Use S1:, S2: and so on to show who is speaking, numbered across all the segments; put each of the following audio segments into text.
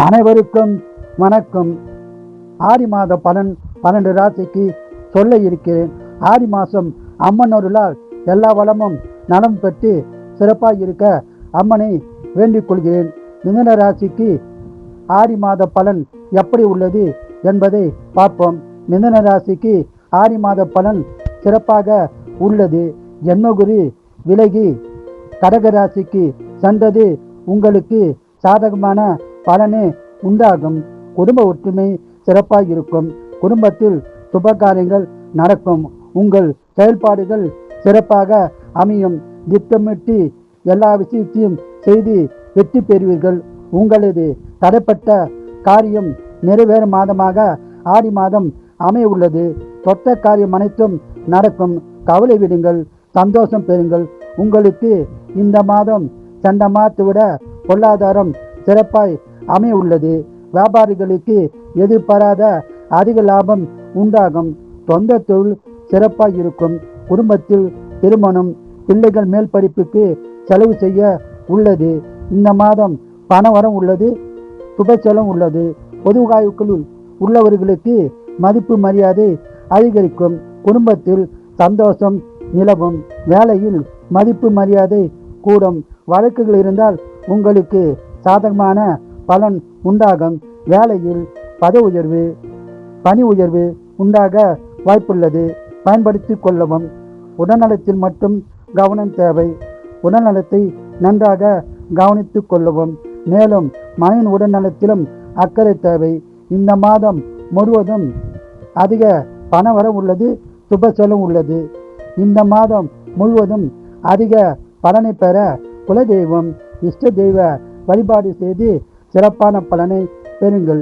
S1: அனைவருக்கும் வணக்கம். ஆடி மாத பலன் 12 ராசிக்கு சொல்ல இருக்கிறேன். ஆடி மாதம் அம்மன் அருளால் எல்லா வளமும் நலம் பெற்று சிறப்பாக இருக்க அம்மனை வேண்டிக் கொள்கிறேன். மிதுன ராசிக்கு ஆடி மாத பலன் எப்படி உள்ளது என்பதை பார்ப்போம். மிதுன ராசிக்கு ஆடி மாத பலன் சிறப்பாக உள்ளது. ஜென்மகுரு விலகி கடக ராசிக்கு சென்றது உங்களுக்கு சாதகமான பலனே உண்டாகும். குடும்ப ஒற்றுமை சிறப்பாக இருக்கும். குடும்பத்தில் சுப காரியங்கள் நடக்கும். உங்கள் செயல்பாடுகள் சிறப்பாக அமையும். திட்டமிட்டு எல்லா விஷயத்தையும் செய்து வெற்றி பெறுவீர்கள். உங்களது தடைப்பட்ட காரியம் நிறைவேறும் மாதமாக ஆடி மாதம் அமைய உள்ளது. தொட்ட காரியம் அனைத்தும் நடக்கும். கவலை விடுங்கள், சந்தோஷம் பெறுங்கள். உங்களுக்கு இந்த மாதம் சென்ற மாதத்தை விட பொருளாதாரம் சிறப்பாய் அமைய உள்ளது. வியாபாரிகளுக்கு எதிர்பாராத அதிக லாபம் உண்டாகும். சொந்த தொழில் சிறப்பாக இருக்கும். குடும்பத்தில் திருமணம், பிள்ளைகள் மேல் படிப்புக்கு செலவு செய்ய உள்ளது. இந்த மாதம் பணவரம் உள்ளது, சுப செலவு உள்ளது. பொது வாழ்க்கையில் உள்ளவர்களுக்கு மதிப்பு மரியாதை அதிகரிக்கும். குடும்பத்தில் சந்தோஷம் நிலவும். வேலையில் மதிப்பு மரியாதை கூடும். வழக்குகள் இருந்தால் உங்களுக்கு சாதகமான பலன் உண்டாகும். வேலையில் பதவி உயர்வு, பணி உயர்வு உண்டாக வாய்ப்புள்ளது. பயன்படுத்தி கொள்ளவும். உடல்நலத்தில் மட்டும் கவனம் தேவை. உடல்நலத்தை நன்றாக கவனித்து கொள்ளவும். மேலும் மனித உடல்நலத்திலும் அக்கறை தேவை. இந்த மாதம் முழுவதும் அதிக பணவரம் உள்ளது, சுப செலவு உள்ளது. இந்த மாதம் முழுவதும் அதிக பலனை பெற குலதெய்வம், இஷ்ட தெய்வ வழிபாடு செய்து சிறப்பான பலனை பெறுங்கள்.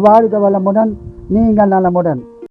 S1: வாழ்க வளமுடன், நீங்கள் நலமுடன்.